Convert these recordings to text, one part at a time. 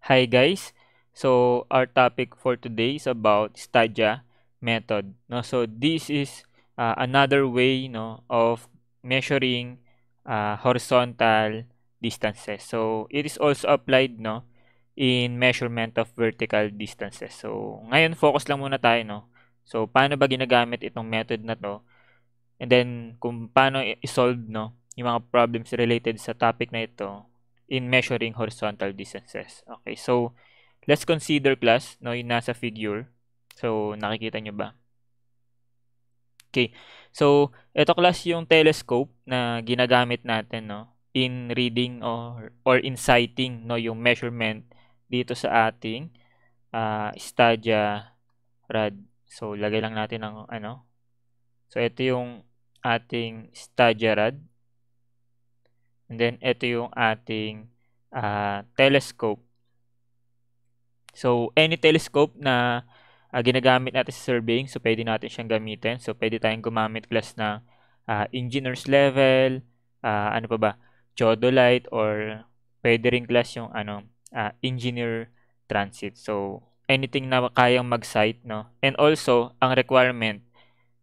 Hi guys. So our topic for today is about Stadia method. No, so this is another way, of measuring horizontal distances. So it is also applied, in measurement of vertical distances. So ngayon focus lang muna tayo, no. So paano ba ginagamit itong method na to? And then kung paano i-solve, yung mga problems related sa topic na ito in measuring horizontal distances. Okay, so let's consider class, yung nasa figure. So nakikita nyo ba? Okay, so ito class yung telescope na ginagamit natin, in reading or in sighting, yung measurement dito sa ating Stadia rad. So lagay lang natin ng So ito yung ating Stadia rad. And then ito yung ating telescope. So any telescope na ginagamit natin sa surveying, so pwede natin siyang gamitin. So pwede tayong gumamit class na engineer's level, ano pa ba, theodolite, or pwede rin class yung engineer transit. So anything na kayang mag-sight, And also, ang requirement,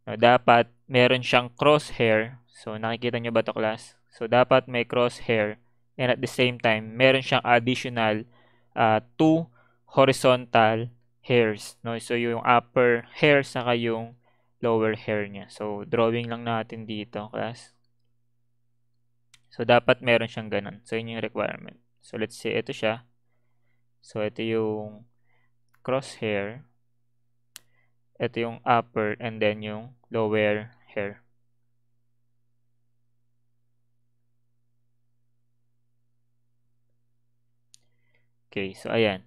dapat meron siyang crosshair. So nakikita nyo ba to class? So dapat may crosshair, and at the same time, meron siyang additional 2 horizontal hairs, So yung upper hair saka yung lower hair niya. So drawing lang natin dito, class. So dapat meron siyang ganun. So yun yung requirement. So let's say ito siya. So ito yung crosshair. Ito yung upper and then yung lower hair. Okay, so ayan.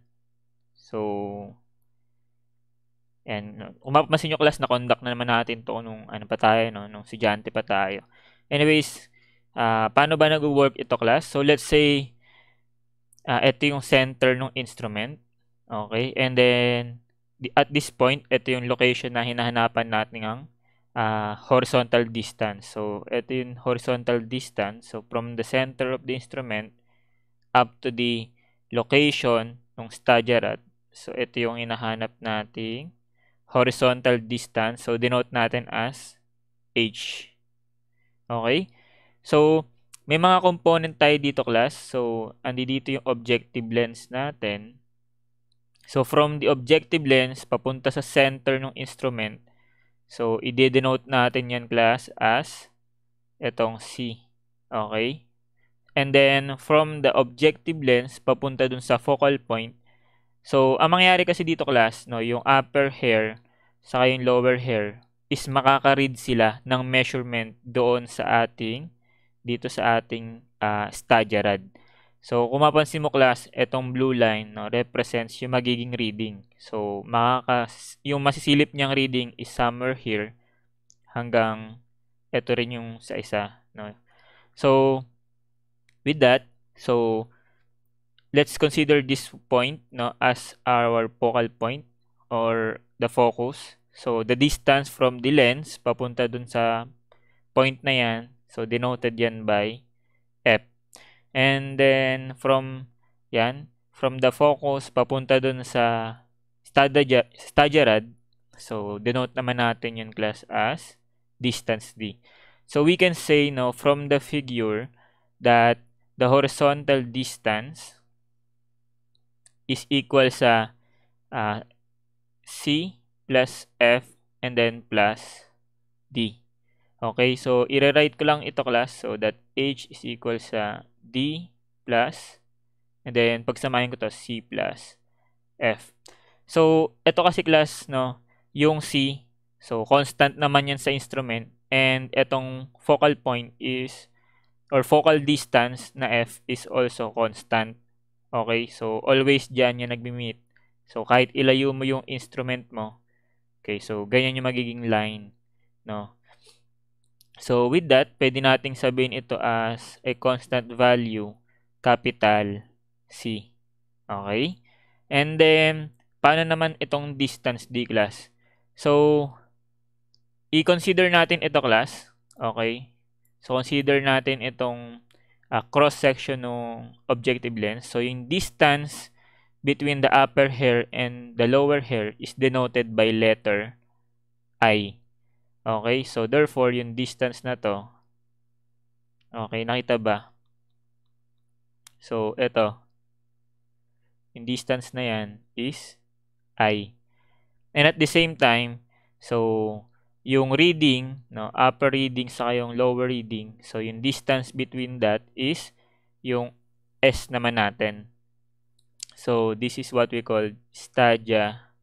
So and kung mapapansin nyo class, na-conduct na naman natin to nung ano pa tayo, nung estudyante pa tayo. Anyways, paano ba nag-work ito class? So let's say ito yung center ng instrument. Okay? And then at this point, ito yung location na hinahanapan natin ng horizontal distance. So ito yung horizontal distance. So from the center of the instrument up to the location ng Stadia rad. So ito yung hinahanap nating horizontal distance. So denote natin as h. Okay? So may mga component tayo dito class. So andi dito yung objective lens natin. So from the objective lens papunta sa center ng instrument. So i-denote natin yan class as etong C. Okay? And then from the objective lens papunta dun sa focal point. So ang mangyayari kasi dito class, yung upper hair saka yung lower hair is makaka-read sila ng measurement doon sa ating dito sa ating Stadia rad. So kung mapansin mo class, etong blue line represents yung magiging reading. So yung masisilip niyang reading is somewhere here hanggang ito rin yung sa isa, So with that, so let's consider this point as our focal point or the focus. So the distance from the lens papunta dun sa point na yan, so denoted yan by F. And then from the focus papunta dun sa Stadia rad, so denote naman natin yung class as distance D. So we can say from the figure that the horizontal distance is equal sa C plus F and then plus D. Okay, so i-rewrite ko lang ito class so that H is equal sa D plus and then pagsamahin ko to C plus F. So ito kasi class yung C, so constant naman yan sa instrument, and itong focal point is or focal distance na F is also constant. Okay, so always dyan yung nagmi-meet. So kahit ilayo mo yung instrument mo, okay, so ganyan yung magiging line, So with that, pwede nating sabihin ito as a constant value, capital C. Okay? And then, paano naman itong distance D class? So, i-consider natin ito class. Okay? So, consider natin itong cross-section ng objective lens. So, yung distance between the upper hair and the lower hair is denoted by letter I. Okay, so therefore, yung distance na to, okay, nakita ba? So, ito, yung distance na yan is I. And at the same time, so, yung reading, no, upper reading sa yung lower reading, so yung distance between that is yung S naman natin. So, this is what we call stadia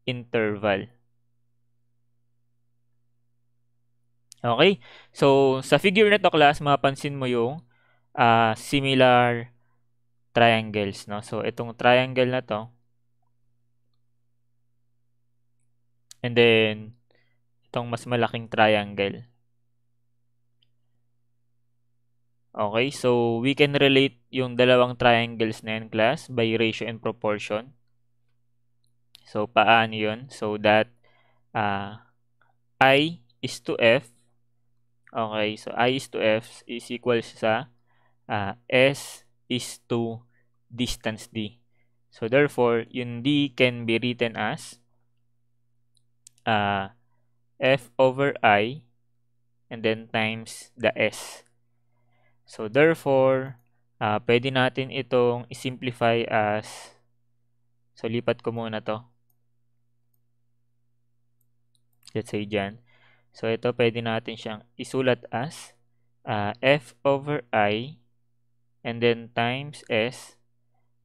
interval. Okay? So, sa figure na to, class, mapapansin mo yung similar triangles, no? So, itong triangle na to, and then, itong mas malaking triangle. Okay? So, we can relate yung dalawang triangles na yan, class, by ratio and proportion. So, paano yun? So that I is to F. Okay, so I is to F is equal sa S is to distance D. So therefore, yung D can be written as F over I and then times the S. So therefore, pwede natin itong i-simplify as, so lipat ko muna to. Let's say dyan. So, ito pwede natin siyang isulat as F over I and then times S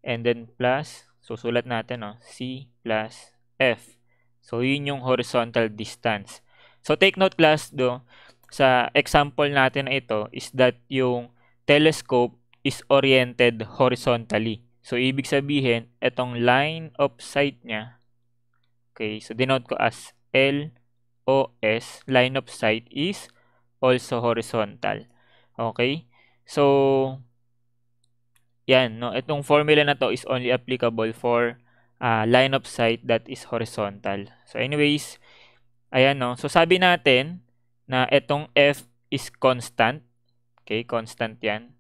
and then plus, susulat natin, no, C plus F. So, yun yung horizontal distance. So, take note, class, sa example natin na ito is that yung telescope is oriented horizontally. So, ibig sabihin, itong line of sight niya, okay, so denote ko as L OS, line of sight, is also horizontal. Okay? So, yan, no? Itong formula na to is only applicable for line of sight that is horizontal. So, anyways, ayan, no? So, sabi natin na itong F is constant. Okay? Constant yan.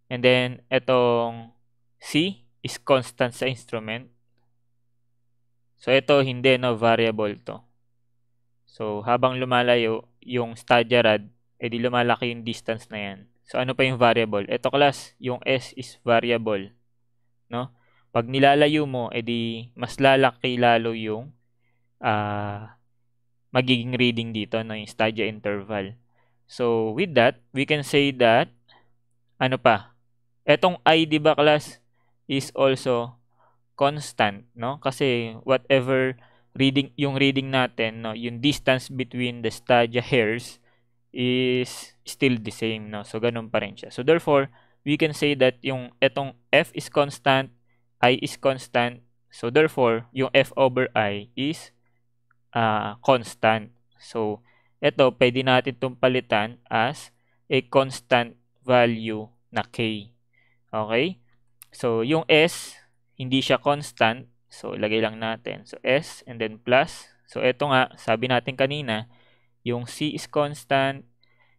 And then, itong C is constant sa instrument. So, ito, hindi, no? Variable to. So, habang lumalayo yung stadia rad, edi lumalaki yung distance na yan. So, ano pa yung variable? Ito, class, yung S is variable. No? Pag nilalayo mo, edi mas lalaki lalo yung magiging reading dito, no? Yung stadia interval. So, with that, we can say that, ano pa? Etong I, di ba, class, is also constant, no? Kasi whatever yung reading natin, no, yung distance between the stadia hairs is still the same, no? So ganun pa rin siya. So therefore, we can say that yung etong F is constant, I is constant. So therefore, yung F over I is constant. So ito, pwede natin itong palitan as a constant value na K. Okay? So yung S, hindi siya constant. So, ilagay lang natin. So, S and then plus. So, ito nga, sabi natin kanina, yung C is constant,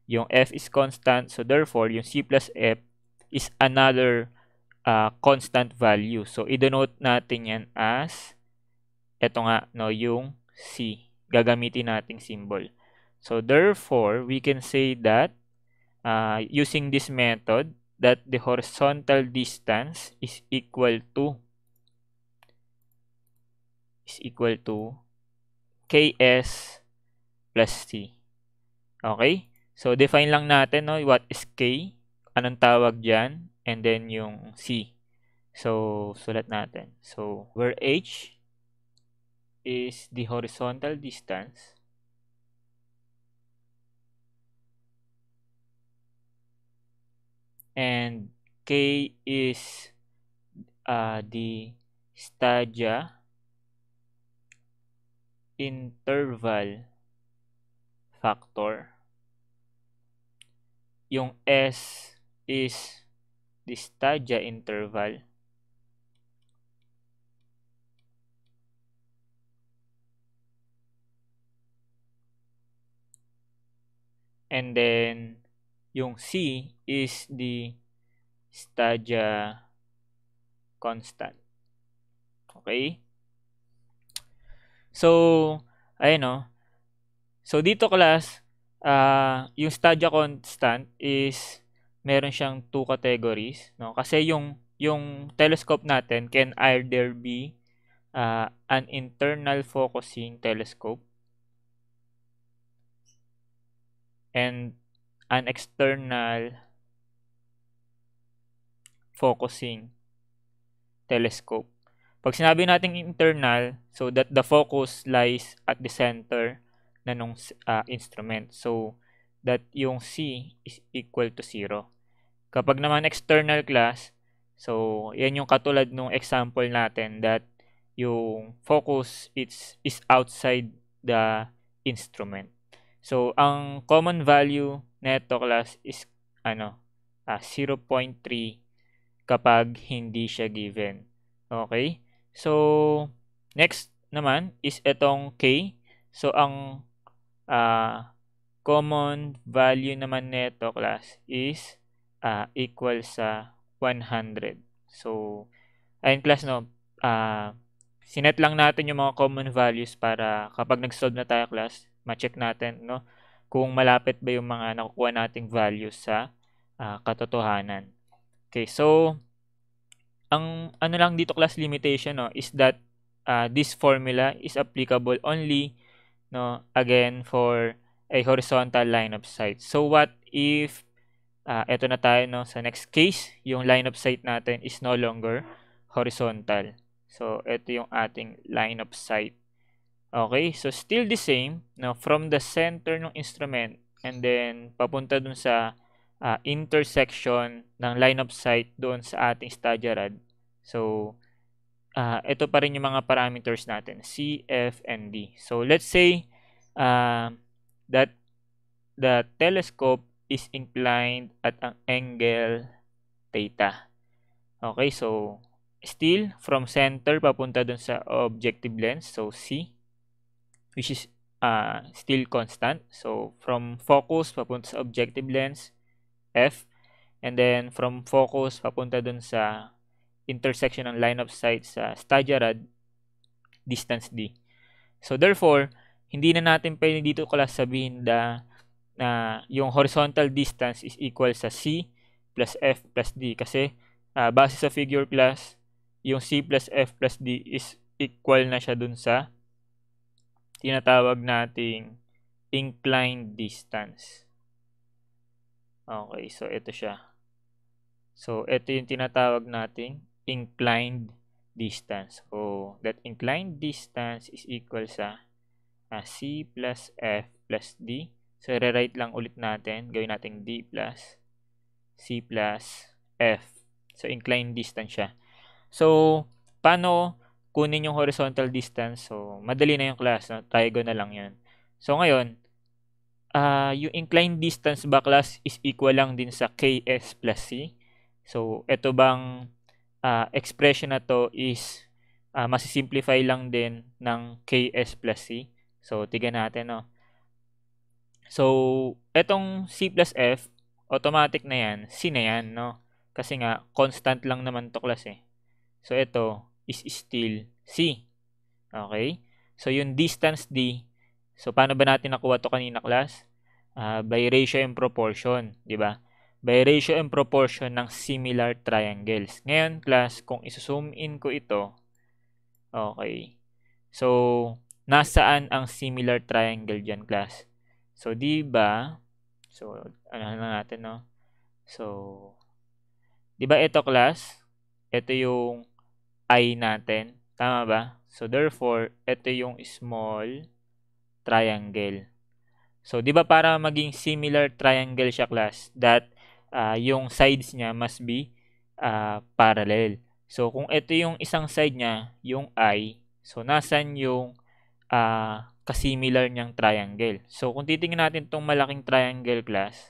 yung F is constant. So, therefore, yung C plus F is another constant value. So, i-denote natin yan as, ito nga, no, yung C. Gagamitin nating symbol. So, therefore, we can say that using this method, that the horizontal distance is equal to Ks plus C. Okay? So, define lang natin, no, what is K, anong tawag dyan, and then yung C. So, sulat natin. So, where H is the horizontal distance, and K is the stadia interval factor. Yung S is the stadia interval. And then, yung C is the stadia constant. Okay? So, ayun no. So, dito class, yung Stadia constant is meron siyang two categories, no? Kasi yung telescope natin can either be an internal focusing telescope and an external focusing telescope. Pag sinabi nating internal, so that the focus lies at the center na nung instrument. So, that yung C is equal to 0. Kapag naman external class, so yan yung katulad nung example natin that yung focus is outside the instrument. So, ang common value neto class is 0.3 kapag hindi siya given. Okay? So, next naman is itong K. So, ang common value naman neto class is equal sa 100. So, ayun class no, sinet lang natin yung mga common values para kapag nag-solve na tayo class, ma-check natin no kung malapit ba yung mga nakukuha nating values sa katotohanan. Okay, so ang ano lang dito class limitation no is that this formula is applicable only no again for a horizontal line of sight. So what if eto na tayo no sa next case, yung line of sight natin is no longer horizontal. So ito yung ating line of sight. Okay, so still the same no from the center ng instrument and then papunta dun sa intersection ng line of sight doon sa ating Stadia rod. So ito pa rin yung mga parameters natin, C, F, and D. So let's say that the telescope is inclined at ang angle theta. Okay, so still from center papunta dun sa objective lens, so C, which is still constant. So from focus papunta sa objective lens, F, and then from focus papunta dun sa intersection ng line of sight sa Stadia rod, distance D. So therefore, hindi na natin pwede dito class sabihin na yung horizontal distance is equal sa C plus F plus D kasi base sa figure class, yung C plus F plus D is equal na siya dun sa tinatawag nating inclined distance. Okay, so ito siya. So ito yung tinatawag nating inclined distance. So that inclined distance is equal sa C plus F plus D. So rewrite lang ulit natin. Gawin natin D plus C plus F. So inclined distance siya. So paano kunin yung horizontal distance? So madali na yung class. No? Trigo na lang yun. So ngayon, yung inclined distance ba class is equal lang din sa KS plus C. So ito bang expression na to is masisimplify lang din ng KS plus C. So tignan natin no. So etong C plus F, automatic na yan, C na yan no. Kasi nga constant lang naman to class eh. So ito is still C. Okay? So yung distance D, so paano ba natin nakuha to kanina class? By ratio and proportion, di ba? By ratio and proportion ng similar triangles. Ngayon class, kung iso-zoom in ko ito, okay. So, nasaan ang similar triangle dyan class? So, di ba? So, ano na natin, no? So, di ba ito class? Ito yung I natin. Tama ba? So, therefore, ito yung small triangle. So, di ba para maging similar triangle siya class, that yung sides niya must be parallel. So, kung ito yung isang side niya, yung I, so nasan yung kasimilar niyang triangle. So, kung titingnan natin itong malaking triangle class,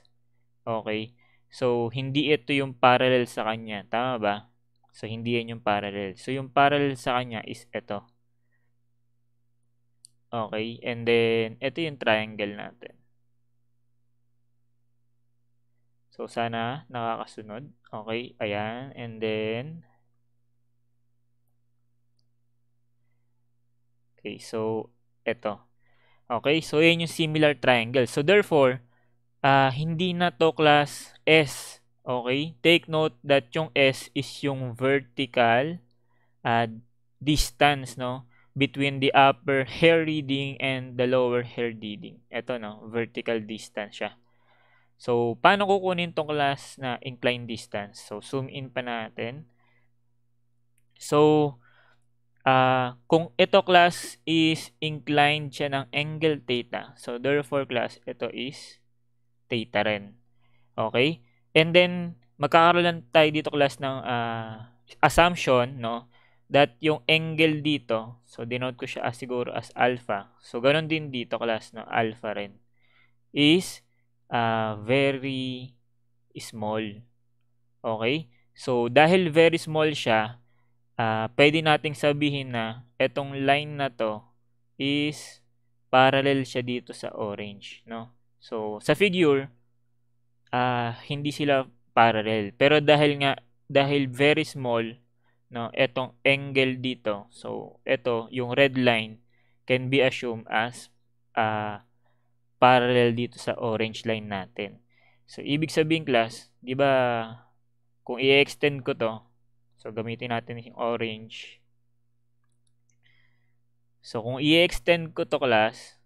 okay, so hindi ito yung parallel sa kanya. Tama ba? So, hindi yan yung parallel. So, yung parallel sa kanya is ito. Okay, and then, ito yung triangle natin. So, sana nakakasunod. Okay, ayan. And then, Okay, so ito. Okay, so yan yung similar triangle. So therefore, hindi na to class S. Okay, take note that yung S is yung vertical uh, distance, no, between the upper hair reading and the lower hair reading. Ito, no, vertical distance siya. So, paano kukunin tong class na inclined distance? So, zoom in pa natin. So, kung ito class is inclined siya ng angle theta. So, therefore class, ito is theta rin. Okay? And then, magkakaroon lang tayo dito class ng assumption, no, that yung angle dito, so denote ko siya as siguro as alpha. So, ganun din dito class, no, alpha rin, is very small. Okay? So, dahil very small siya, pwede nating sabihin na etong line na to is parallel siya dito sa orange, no? So, sa figure, hindi sila parallel. Pero dahil very small, no, etong angle dito, so ito, yung red line, can be assumed as parallel dito sa orange line natin. So, ibig sabihin class, di ba, kung i-extend ko to, so gamitin natin yung orange. So, kung i-extend ko to class,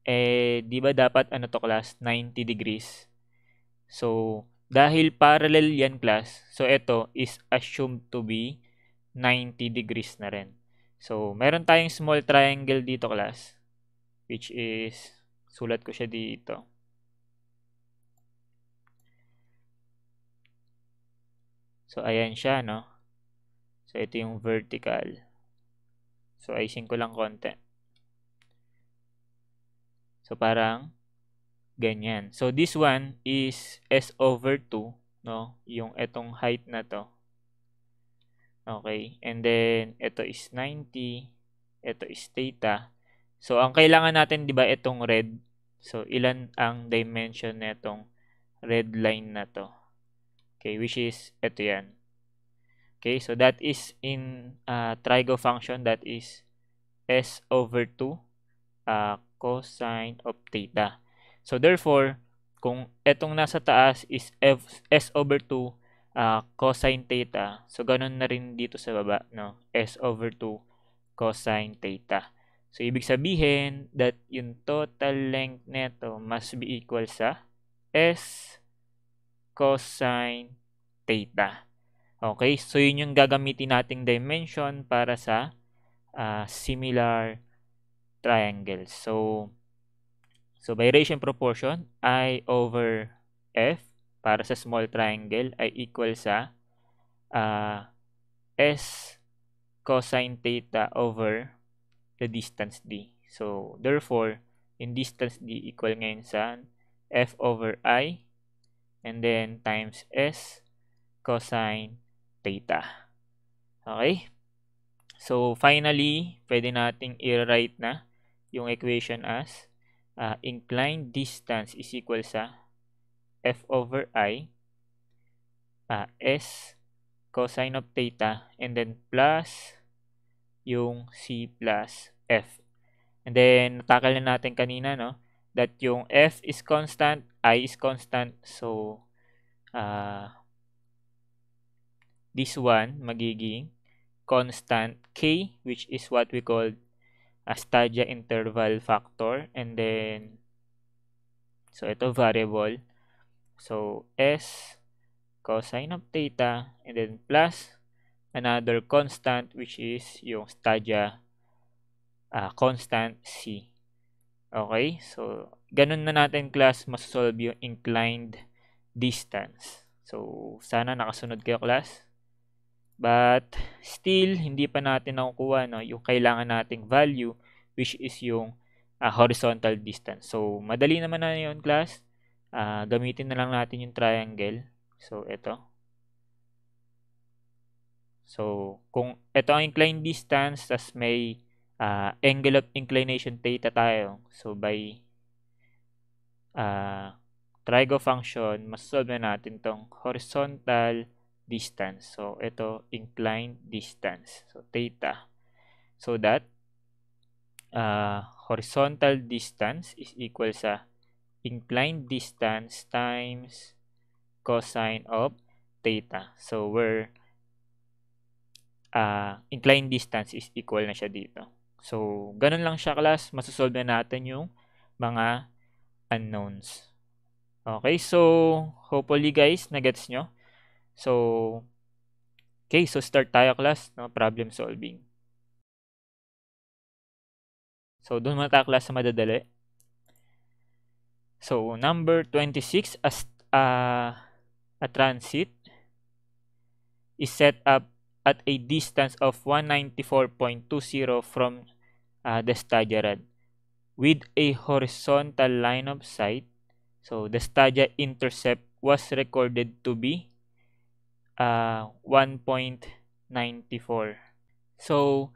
di ba dapat ano to class? 90 degrees. So, dahil parallel yan class, so ito is assumed to be 90 degrees na rin. So, meron tayong small triangle dito class, which is, sulat ko siya dito. So, ayan siya, no? So, ito yung vertical. So, ayusin ko lang konti. So, parang ganyan. So, this one is S over 2, no? Yung etong height na to. Okay. And then, ito is 90. Ito is theta. So, ang kailangan natin, di ba, itong red. So, ilan ang dimension na itong red line na to? Okay, which is, ito yan. Okay, so that is in trigo function, that is S over 2 cosine of theta. So, therefore, kung etong nasa taas is S over 2 cosine theta, so ganun na rin dito sa baba, no? S over 2 cosine theta. So, ibig sabihin that yung total length neto must be equal sa S cosine theta. Okay, so yun yung gagamitin nating dimension para sa similar triangles. So by ratio and proportion, I over F para sa small triangle ay equal sa S cosine theta over the distance D. So therefore, yung distance D equal ngayon sa F over I and then times S cosine theta. Okay? So finally, pwede nating i-write na yung equation as inclined distance is equal sa F over I S cosine of theta and then plus yung C plus F. And then, natakal na natin kanina, no? That yung F is constant, I is constant. So, this one magiging constant K, which is what we call a Staggia interval factor. And then, so ito variable. So, S cosine of theta and then plus another constant which is yung Staggia constant C. Okay? So, ganun na natin class masosolve yung inclined distance. So, sana nakasunod kayo class. But, still, hindi pa natin nakukuha no, yung kailangan nating value which is yung horizontal distance. So, madali naman na yun class. Gamitin na lang natin yung triangle. So, ito. So, kung ito ang inclined distance, tas may angle of inclination theta tayo. So, by trigo function, masosolve na natin tong horizontal distance. So, ito, inclined distance. So, theta. So that, horizontal distance is equal sa inclined distance times cosine of theta. So, where inclined distance is equal na siya dito. So, ganun lang siya, class. Masosolve na natin yung mga unknowns. Okay, so hopefully guys, nagets nyo. So, okay, so start tayo, class, no? Problem solving. So, doon muna tayo, class, sa madadali. So, number 26, as a transit is set up at a distance of 194.20 from the stadia rod with a horizontal line of sight. So, the stadia intercept was recorded to be 1.94. So,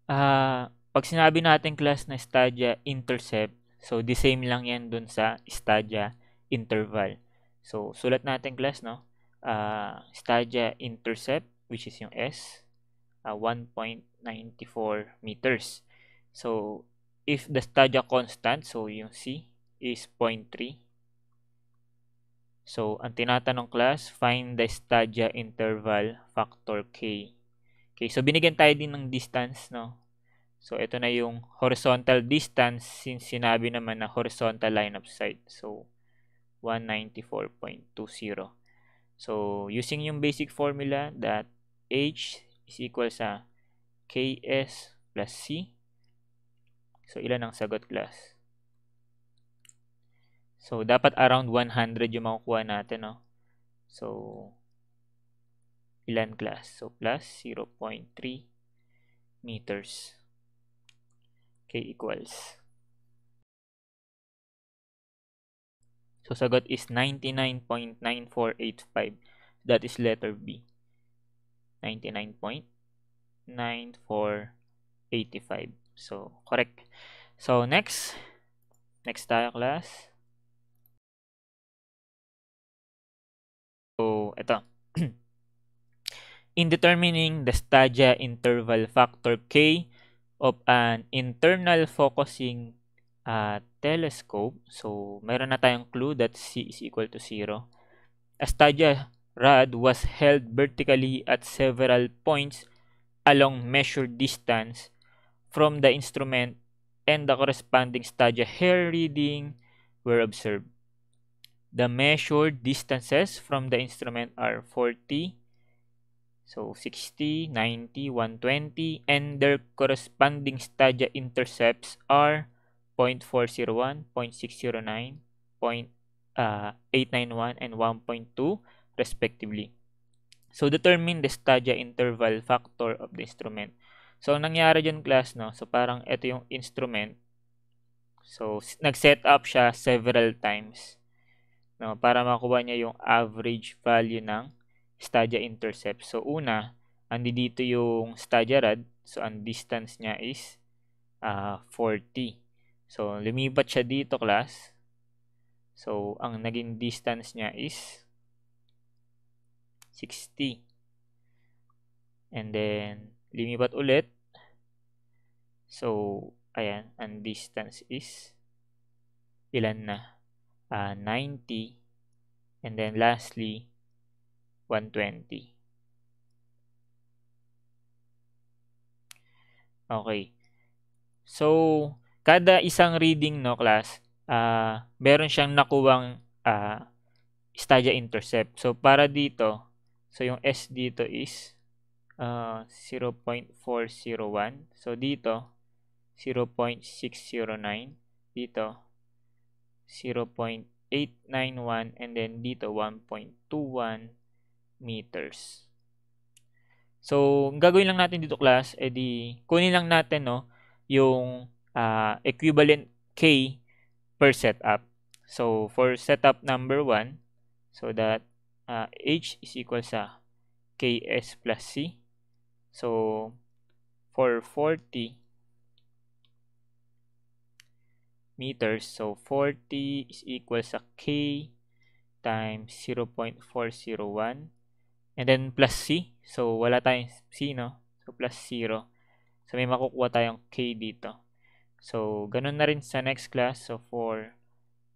pag sinabi natin, class, na stadia intercept, so the same lang yan dun sa stadia interval. So, sulat natin, class, no? Stadia intercept, which is yung S, 1.94 meters. So, if the stadia constant, so yung C, is 0.3. So, ang tinatanong, class, find the stadia interval factor K. Okay, so binigyan tayo din ng distance, no? So, ito na yung horizontal distance since sinabi naman na horizontal line of sight. So, 194.20. So, using yung basic formula that H is equal sa KS plus C. So, ilan ang sagot, class? So, dapat around 100 yung makukuha natin, no? So, ilan, class? So, plus 0.3 meters. K equals. So, sagot is 99.9485. That is letter B. 99.9485. So, correct. So, next. Next tayo, class. So, ito. In determining the stadia interval factor K of an internal focusing telescope, so meron na tayong clue that C is equal to 0. A stadia rod was held vertically at several points along measured distance from the instrument and the corresponding stadia hair reading were observed. The measured distances from the instrument are 40, so 60, 90, 120, and their corresponding stadia intercepts are 0.401, 0.609, 0.891, and 1.2 respectively. So, determine the stadia interval factor of the instrument. So, ang nangyari dyan, class, no? So, parang ito yung instrument. So, nag-set up siya several times, no? Para makuha niya yung average value ng stadia intercept. So, una, andi dito yung stadia rod. So, ang distance niya is 40. So, lumipat siya dito, class. So, ang naging distance niya is 60. And then, lumipat ulit. So, ayan, ang distance is ilan na? 90. And then, lastly, 120. Okay. So, kada isang reading, no, class, meron siyang nakuwang stadia intercept. So, para dito, so yung S dito is 0.401. So, dito, 0.609. Dito, 0.891. And then, dito, 1.21 meters. So, ang gagawin lang natin dito, class, edi kunin lang natin, no, yung equivalent K per setup. So, for setup number 1, so that H is equal sa KS plus C. So, for 40 meters, so 40 is equal sa K times 0.401. And then, plus C. So, wala tayong C, no? So, plus 0. So, may makukuha tayong K dito. So, ganun na rin sa next class. So, for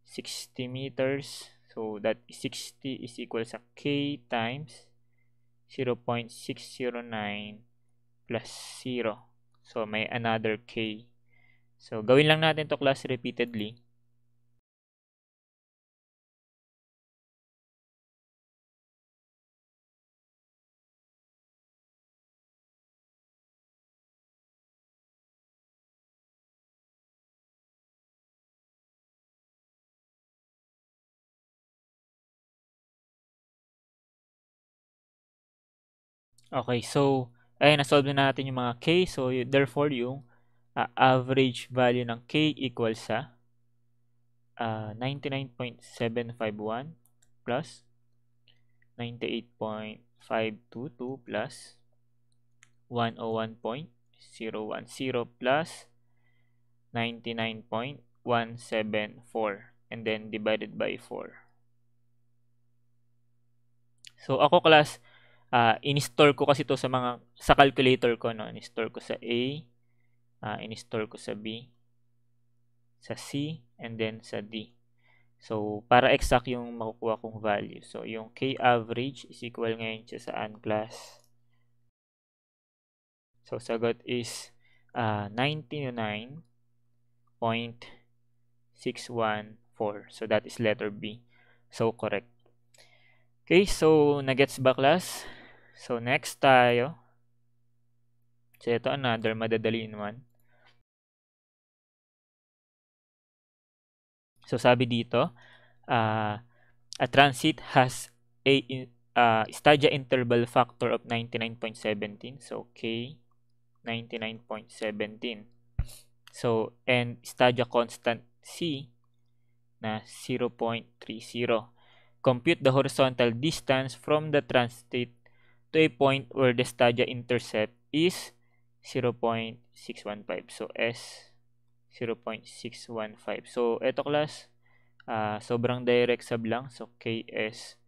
60 meters, so that 60 is equal sa K times 0.609 plus 0. So, may another K. So, gawin lang natin to class repeatedly. Okay, so, ayun, na-solve na natin yung mga K. So, therefore, yung average value ng K equals sa 99.751 plus 98.522 plus 101.010 plus 99.174 and then divided by 4. So ako class, in-store ko kasi to sa calculator ko, no. In-store ko sa A, in-store ko sa B, sa C, and then sa D. So para exact yung makukuha kong value. So yung K average is equal ngayon siya saan class? So sagot is 99.614. So that is letter B. So correct. Okay, so nagets ba class? So next tayo. So ito another madadaliin one. So sabi dito, a transit has a Stadia interval factor of 99.17. So K 99.17. So and Stadia constant C na 0.30. Compute the horizontal distance from the transit to a point where the stadia intercept is 0.615. So, S 0.615. So, eto class, sobrang direct sub lang. So, KS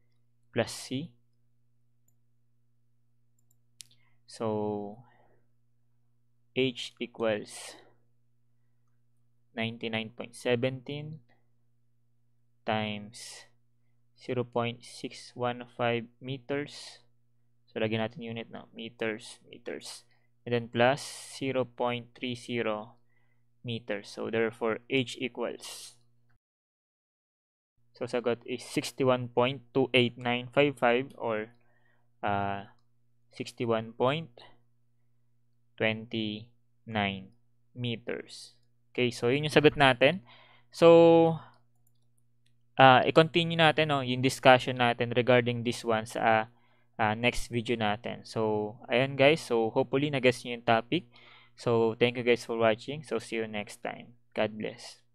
plus C. So, H equals 99.17 times 0.615 meters. So, lagyan natin unit na meters. And then plus 0.30 meters. So, therefore, H equals. So, sagot is 61.28955 or 61.29 meters. Okay, so yun yung sagot natin. So, i-continue natin yung discussion natin regarding this one sa next video natin. So, ayan guys. So, hopefully, nag-gets nyo yung topic. So, thank you guys for watching. So, see you next time. God bless.